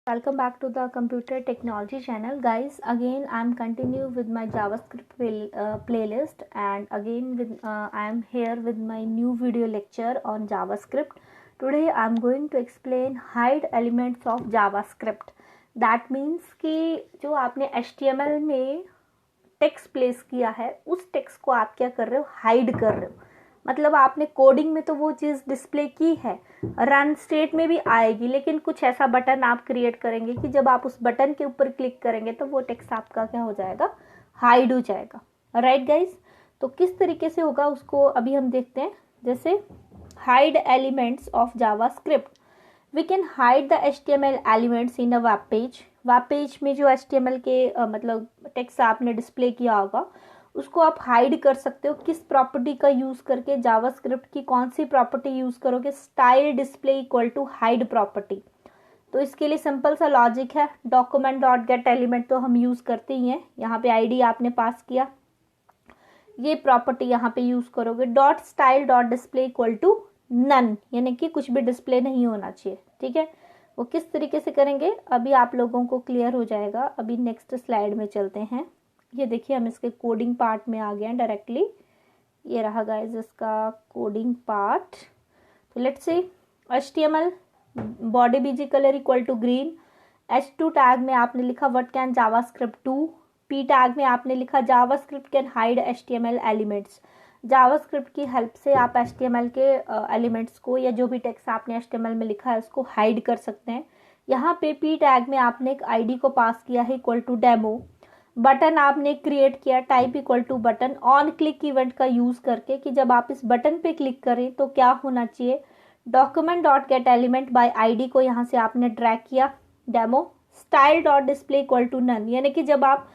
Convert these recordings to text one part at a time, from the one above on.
Welcome back to the computer technology channel, guys. Again I'm continue with my JavaScript playlist, and again I'm here with my new video lecture on JavaScript. Today I'm going to explain hide elements of JavaScript. That means कि जो आपने HTML में text place किया है उस text को आप क्या कर रहे हो, हाइड कर रहे हो. मतलब आपने कोडिंग में तो वो चीज़ डिस्प्ले की है, रन स्टेट में भी आएगी, लेकिन कुछ ऐसा बटन आप क्रिएट करेंगे कि जब आप उस बटन के ऊपर क्लिक करेंगे तो वो टेक्स्ट आपका क्या हो जाएगा, हाइड हो जाएगा. राइट गाइस, तो किस तरीके से होगा उसको अभी हम देखते हैं. जैसे hide elements of JavaScript. We can hide the HTML elements in a web page. Web page में जो HTML के मतलब टेक्स्ट आपने डिस्प्ले किया होगा उसको आप हाइड कर सकते हो. किस प्रॉपर्टी का यूज करके, जावास्क्रिप्ट की कौन सी प्रॉपर्टी यूज करोगे, style display equal to hide property. तो इसके लिए सिंपल सा लॉजिक है. डॉक्यूमेंट डॉट गेट एलिमेंट तो हम यूज करते ही हैं. यहाँ पे आईडी आपने पास किया, ये प्रॉपर्टी यहाँ पे यूज करोगे. Dot style dot display equal to none, यानी कि कुछ भी डिस्प्ले नहीं होना चाहिए. ठीक है, वो किस तरीके से करेंगे अभी आप लोगों को क्लियर हो जाएगा. अभी नेक्स्ट स्लाइड में चलते हैं. ये देखिए हम इसके कोडिंग पार्ट में आ गए हैं डायरेक्टली. ये रहा गाइस इसका कोडिंग पार्ट. तो let's say HTML body BG colour equal to green. H2 tag में आपने लिखा what can JavaScript do. P tag में आपने लिखा JavaScript can hide HTML elements. JavaScript की हेल्प से आप HTML के एलिमेंट्स को या जो भी टेक्स्ट आपने HTML में लिखा है उसको हाइड कर सकते हैं. यहाँ पे P टैग में आपने एक ID को पास किया है इक्वल टू डेमो. बटन आपने क्रिएट किया type equal to button. On click event का यूज करके कि जब आप इस बटन पे क्लिक करें तो क्या होना चाहिए, document dot get element by ID को यहाँ से आपने ड्रैग किया, demo. Style dot display equal to none, यानी कि जब आप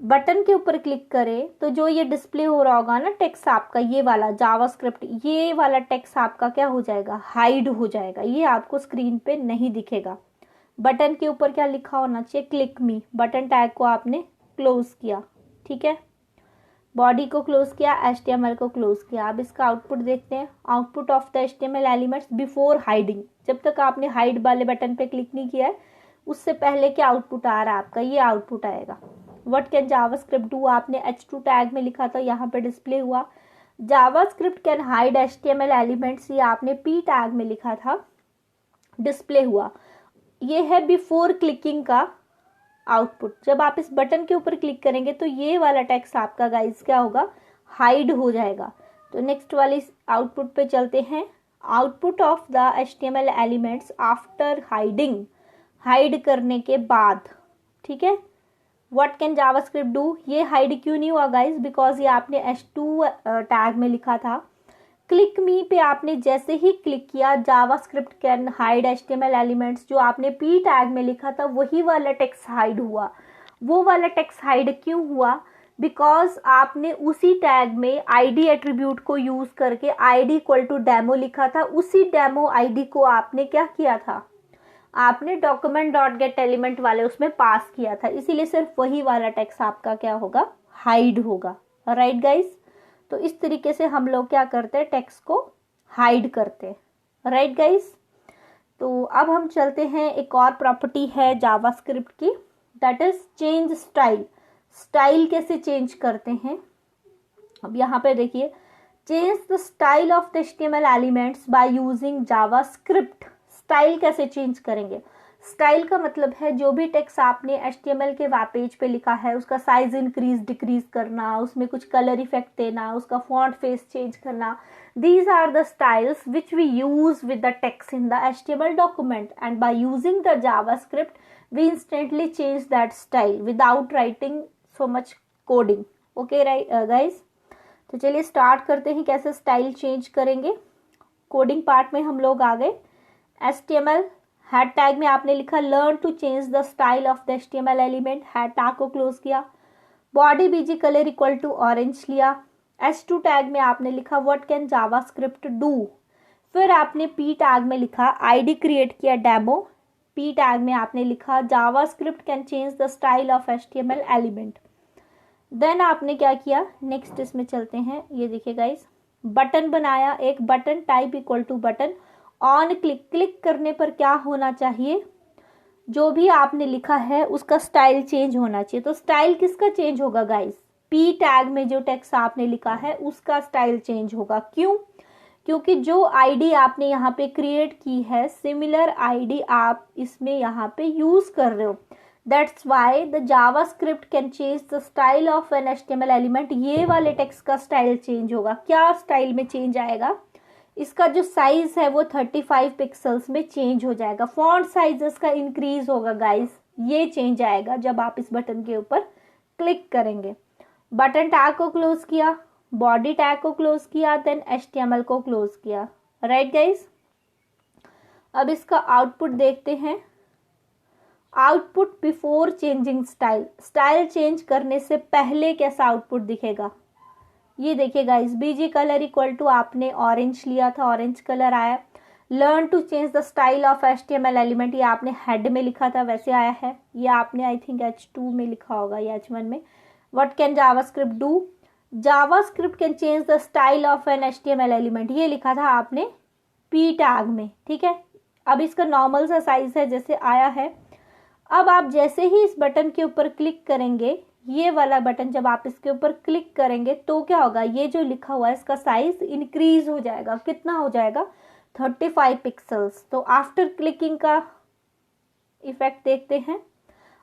बटन के ऊपर क्लिक करें तो जो ये डिस्प्ले हो रहा होगा ना टेक्स्ट आपका, ये वाला जावास्क्रिप्ट, ये वाला टेक्स्ट आपका क्या हो जाएगा, हाइड हो जाएगा. ये आपको स्क्रीन पे नहीं दिखेगा. बटन के ऊपर क्या लिखा होना चाहिए, क्लिक मी. बटन टैग को आपने क्लोज किया. ठीक है, बॉडी को क्लोज किया, HTML को क्लोज किया. अब इसका आउटपुट देखते हैं. Output of the HTML elements before hiding. जब तक आपने हाइड वाले बटन पे क्लिक नहीं किया है उससे पहले क्या आउटपुट आ रहा है आपका, ये आउटपुट आएगा. व्हाट कैन जावास्क्रिप्ट डू आपने H2 टैग में लिखा था, यहाँ पे डिस्प्ले हुआ. JavaScript can hide HTML elements, ये आपने P टैग में लिखा था, डिस्प्ले हुआ. ये है बिफोर क्लिकिंग का आउटपुट. जब आप इस बटन के ऊपर क्लिक करेंगे तो ये वाला टेक्स्ट आपका गाइस क्या होगा, हाइड हो जाएगा. तो नेक्स्ट वाले आउटपुट पे चलते हैं. Output of the HTML elements after hiding, hide करने के बाद. ठीक है, व्हाट कैन जावास्क्रिप्ट डू. ये हाइड क्यों नहीं हुआ गाइस, बिकॉज ये आपने H2 टैग में लिखा था. क्लिक मी पे आपने जैसे ही क्लिक किया, JavaScript can hide HTML elements, जो आपने P टैग में लिखा था वही वाला टेक्स्ट हाइड हुआ. वो वाला टेक्स्ट हाइड क्यों हुआ, बिकॉज आपने उसी टैग में ID एट्रीब्यूट को यूज करके ID इक्वल टू डेमो लिखा था. उसी डेमो ID को आपने क्या किया था, आपने डॉक्यूमेंट डॉट गेट एलिमेंट वाले उसमें पास किया था. इसीलिए सिर्फ वही वाला टेक्स्ट आपका क्या होगा, हाइड होगा. राइट गाइस, तो इस तरीके से हम लोग क्या करते हैं, टेक्स्ट को हाइड करते हैं. राइट गाइस, तो अब हम चलते हैं. एक और प्रॉपर्टी है जावास्क्रिप्ट की, that is change style. Style कैसे चेंज करते हैं, अब यहाँ पे देखिए. Change the style of the HTML elements by using JavaScript. Style कैसे चेंज करेंगे, स्टाइल का मतलब है जो भी टेक्स्ट आपने HTML के वेब पेज पे लिखा है उसका साइज इंक्रीज डिक्रीज करना, उसमें कुछ कलर इफेक्ट देना, उसका फॉन्ट फेस चेंज करना. These are the styles which we use with the text in the HTML document, and by using the JavaScript we instantly change that style without writing so much coding. Okay right guys, तो चलिए start करते हैं कैसे style change करेंगे. Coding part में हम लोग आ गए. HTML हैड टैग में आपने लिखा learn to change the style of the HTML element. Head tag को क्लोज किया. Body BG colour equal to orange लिया. H2 टैग में आपने लिखा व्हाट कैन जावास्क्रिप्ट डू. फिर आपने P टैग में लिखा ID क्रिएट किया डेमो. P टैग में आपने लिखा JavaScript can change the style of HTML element. Then आपने क्या किया, नेक्स्ट इसमें चलते हैं. ये देखिए गाइस, बटन बनाया, एक button type equal to button. On click, click करने पर क्या होना चाहिए, जो भी आपने लिखा है उसका स्टाइल चेंज होना चाहिए। तो स्टाइल किसका चेंज होगा गाइस? पी टैग में जो टेक्स्ट आपने लिखा है उसका स्टाइल चेंज होगा। क्यों? क्योंकि जो आईडी आपने यहाँ पे क्रिएट की है, सिमिलर आईडी आप इसमें यहाँ पे यूज कर रहे हो। That's why the JavaScript can change the style of an HTML element. ये वाले टेक्स्ट का स्टाइल चेंज होगा। क्या स्टाइल में चेंज आएगा? इसका जो साइज है वो 35 पिक्सल्स में चेंज हो जाएगा। फॉन्ट साइजेस का इंक्रीज होगा गाइस। ये चेंज आएगा जब आप इस बटन के ऊपर क्लिक करेंगे। बटन टैग को क्लोज किया, बॉडी टैग को क्लोज किया, देन HTML को क्लोज किया। राइट गाइस, अब इसका आउटपुट देखते हैं। Output before changing style, style change करने से पहले कैसा आउटपुट दिखेगा? ये देखिए guys, BG colour equal to आपने ऑरेंज लिया था, ऑरेंज कलर आया। Learn to change the style of HTML element, ये आपने हेड में लिखा था वैसे आया है। ये आपने आई थिंक H2 में लिखा होगा या H1 में। What can JavaScript do? JavaScript can change the style of an HTML element, ये लिखा था आपने पी टैग में। ठीक है, अब इसका नॉर्मल सा साइज है जैसे आया है। अब आप जैसे ही इस बटन के ऊपर क्लिक करेंगे, ये वाला बटन जब आप इसके ऊपर क्लिक करेंगे तो क्या होगा? ये जो लिखा हुआ है इसका साइज इंक्रीज हो जाएगा। कितना हो जाएगा? 35 पिक्सल्स। तो आफ्टर क्लिकिंग का इफेक्ट देखते हैं।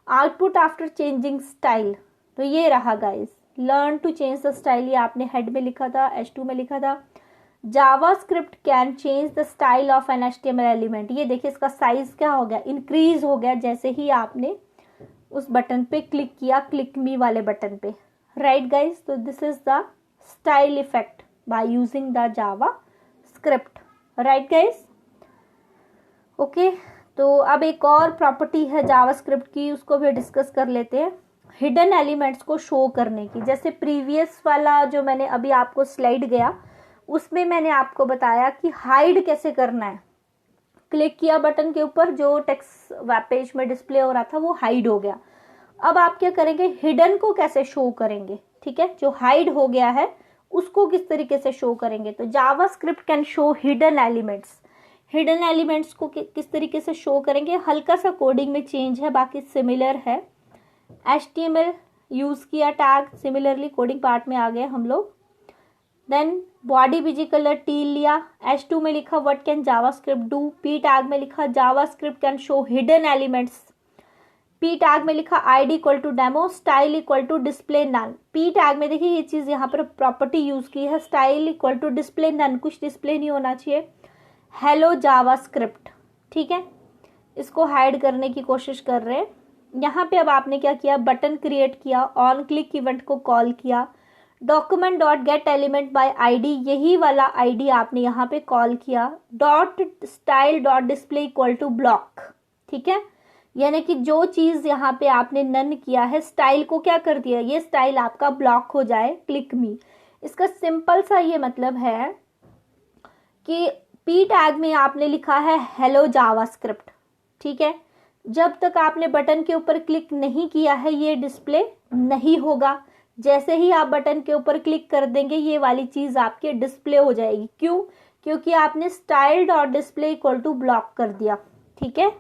आउटपुट आफ्टर चेंजिंग स्टाइल, तो ये रहा guys, learn to change the style, ये आपने हेड में लिखा था, H2 में लिखा था। JavaScript can change the style of an HTML element, ये देखिए इसका साइज क्या हो गया? इंक्रीज हो गया जैसे ही आपने उस बटन पे क्लिक किया, क्लिक मी वाले बटन पे। राइट गाइस, तो this is the style effect by using the JavaScript. Right guys, okay. तो अब एक और प्रॉपर्टी है जावास्क्रिप्ट की, उसको भी डिस्कस कर लेते हैं। हिडन एलिमेंट्स को शो करने की। जैसे प्रीवियस वाला जो मैंने अभी आपको स्लाइड गया उसमें मैंने आपको बताया कि हाइड कैसे करना है। क्लिक किया बटन के ऊपर, जो टेक्स्ट वेब पेज में डिस्प्ले हो रहा था वो हाइड हो गया। अब आप क्या करेंगे? हिडन को कैसे शो करेंगे? ठीक है, जो हाइड हो गया है उसको किस तरीके से शो करेंगे? तो JavaScript can show hidden elements. Hidden elements को किस तरीके से शो करेंगे? हल्का सा कोडिंग में चेंज है, बाकी सिमिलर है। HTML यूज किया टैग, सिमिलरली कोडिंग पार्ट में आ गए हम लोग। Then body BG colour teal लिया, H2 में लिखा what can JavaScript do, P tag में लिखा JavaScript can show hidden elements, P tag में लिखा ID equal to demo, style equal to display none. P tag में देखिए ये चीज यहाँ पर प्रॉपर्टी यूज की है, style equal to display none, कुछ डिस्प्ले नहीं होना चाहिए। हेलो जावास्क्रिप्ट, ठीक है, इसको हाइड करने की कोशिश कर रहे हैं। यहाँ पे अब आपने क्या किया? बटन क्रिएट किया, ऑन क्लिक इवेंट को कॉल किया, document dot get element by ID, यही वाला आईडी आपने यहाँ पे कॉल किया, dot style dot display equal to block. ठीक है, यानी कि जो चीज यहाँ पे आपने नन किया है, स्टाइल को क्या कर दिया? ये स्टाइल आपका ब्लॉक हो जाए, क्लिक मी। इसका सिंपल सा ये मतलब है कि पी टैग में आपने लिखा है हेलो जावास्क्रिप्ट। ठीक है, जब तक आपने बटन के ऊपर क्लिक नहीं किया है ये डिस्प्ले नहीं होगा। जैसे ही आप बटन के ऊपर क्लिक कर देंगे ये वाली चीज आपके डिस्प्ले हो जाएगी। क्यों? क्योंकि आपने style dot display equal to block कर दिया। ठीक है,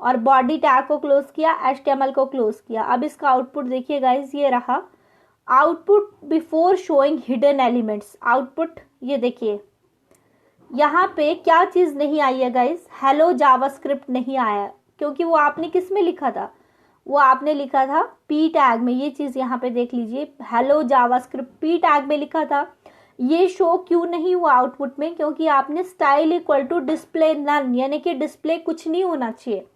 और बॉडी टैग को क्लोज किया, HTML को क्लोज किया। अब इसका आउटपुट देखिए गाइस, ये रहा output before showing hidden elements. Output ये देखिए, यहाँ पे क्या चीज नहीं आई है गाइस? हेलो जावास्क्रिप्ट नहीं आया, क्योंकि वो आपने किस में लिखा था? वो आपने लिखा था पी टैग में। ये चीज यहाँ पे देख लीजिए, हेलो जावास्क्रिप्ट पी टैग में लिखा था। ये शो क्यों नहीं हुआ आउटपुट में? क्योंकि आपने style equal to display none, यानी कि डिस्प्ले कुछ नहीं होना चाहिए।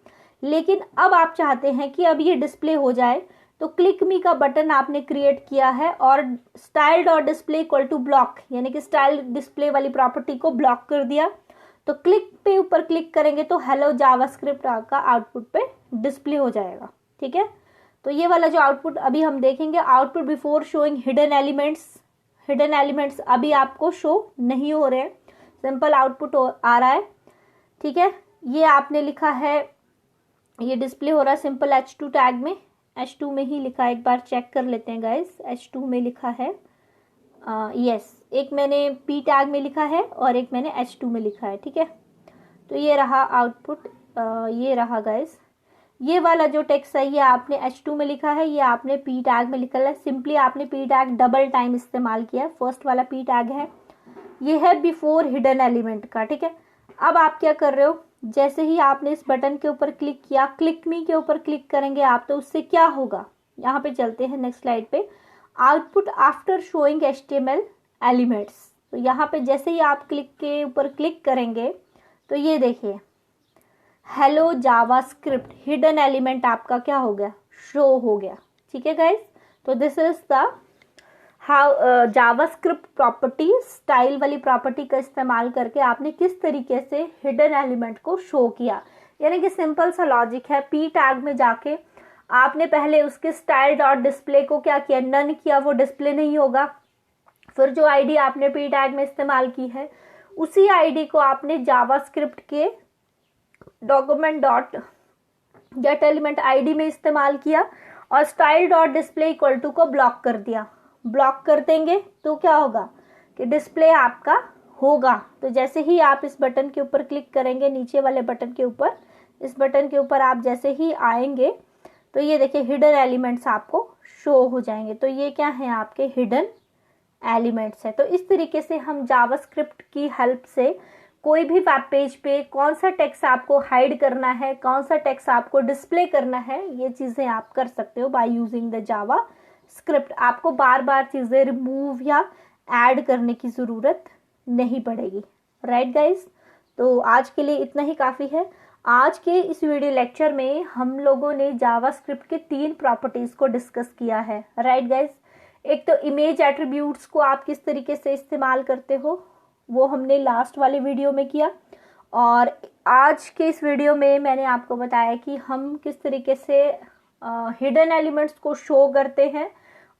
लेकिन अब आप चाहते हैं कि अब ये डिस्प्ले हो जाए, तो क्लिक मी का बटन आपने क्रिएट किया है और style dot display equal to block, यानी कि स्टाइल डिस्प्ले वाली प्रॉपर्टी को ब्लॉक कर दिया। तो क्लिक पे ऊपर क्लिक करेंगे तो हेलो जावास्क्रिप्ट का आउटपुट पे डिस्प्ले हो जाएगा। ठीक है, तो ये वाला जो आउटपुट अभी हम देखेंगे, output before showing hidden elements, hidden elements अभी आपको शो नहीं हो रहे हैं, सिंपल आउटपुट आ रहा है। ठीक है, ये आपने लिखा है, ये डिस्प्ले हो रहा है सिंपल H2 टैग में, H2 में ही लिखा है, एक बार चेक कर लेते हैं गाइस। H2 में लिखा है, यस, एक मैंने पी टैग में लिखा है और एक मैंने H2 में लिखा है। ठीक है, तो ये रहा आउटपुट, ये रहा गाइस। ये वाला जो टेक्स्ट है ये आपने H2 में लिखा है, ये आपने P टैग में लिखा है। सिंपली आपने P टैग डबल टाइम इस्तेमाल किया है। फर्स्ट वाला P टैग है, ये है बिफोर हिडन एलिमेंट का, ठीक है। अब आप क्या कर रहे हो, जैसे ही आपने इस बटन के ऊपर क्लिक किया, क्लिक मी के ऊपर क्लिक करेंगे आप, तो उससे क्या होगा, यहाँ पे चलते हैं नेक्स्ट स्लाइड पे। Output after showing HTML elements, तो यहाँ पे जैसे ही आप क्लिक के ऊपर क्लिक करेंगे तो ये देखिए हेलो जावास्क्रिप्ट हिडन एलिमेंट आपका क्या हो गया, शो हो गया, ठीक है गाइस। तो this is the how JavaScript property, style वाली प्रॉपर्टी का इस्तेमाल करके आपने किस तरीके से हिडन एलिमेंट को शो किया। यानी कि सिंपल सा लॉजिक है, पी टैग में जाके आपने पहले उसके स्टाइल डॉट डिस्प्ले को क्या किया, नन किया, वो डिस्प्ले नहीं होगा। फिर जो आईडी आपने पी टैग में इस्तेमाल की है उसी आईडी को आपने जावास्क्रिप्ट के document dot get element ID में इस्तेमाल किया और style dot display equal to को ब्लॉक कर दिया। ब्लॉक कर देंगे तो क्या होगा कि डिस्प्ले आपका होगा। तो जैसे ही आप इस बटन के ऊपर क्लिक करेंगे, नीचे वाले बटन के ऊपर, इस बटन के ऊपर आप जैसे ही आएंगे तो ये देखिए हिडन एलिमेंट्स आपको शो हो जाएंगे। तो ये क्या है, आपके हिडन एलिमेंट्स है। तो इस तरीके से हम जावास्क्रिप्ट की हेल्प से कोई भी वेब पेज पे कौन सा टेक्स्ट आपको हाइड करना है, कौन सा टेक्स्ट आपको डिस्प्ले करना है, ये चीज़ें आप कर सकते हो by using the Java script. आपको बार बार चीज़ें रिमूव या ऐड करने की ज़रूरत नहीं पड़ेगी, राइट गाइज। तो आज के लिए इतना ही काफ़ी है। आज के इस वीडियो लेक्चर में हम लोगों ने जावास्क्रिप्ट के 3 प्रॉपर्टीज़ को डिस्कस किया है, राइट गाइज। एक तो इमेज एट्रीब्यूट्स को आप किस तरीके से इस्तेमाल करते हो, वो हमने लास्ट वाले वीडियो में किया। और आज के इस वीडियो में मैंने आपको बताया कि हम किस तरीके से हिडन एलिमेंट्स को शो करते हैं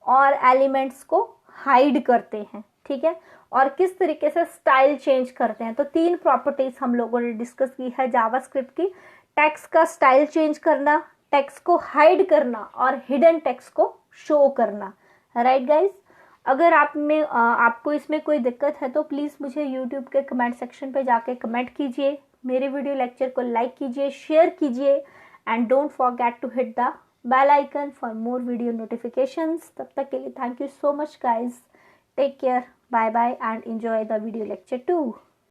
और एलिमेंट्स को हाइड करते हैं, ठीक है, और किस तरीके से स्टाइल चेंज करते हैं। तो 3 प्रॉपर्टीज हम लोगों ने डिस्कस की है जावास्क्रिप्ट की, टेक्स्ट का स्टाइल चेंज करना, टेक्स्ट को हाइड करना और हिडन टेक्स्ट को शो करना, राइट गाइज। अगर आपको इसमें कोई दिक्कत है तो प्लीज़ मुझे यूट्यूब के कमेंट सेक्शन पे जाके कमेंट कीजिए, मेरे वीडियो लेक्चर को लाइक कीजिए, शेयर कीजिए and don't forget to hit the bell icon for more video notifications. तब तक के लिए thank you so much guys, take care, bye bye and enjoy the video lecture to.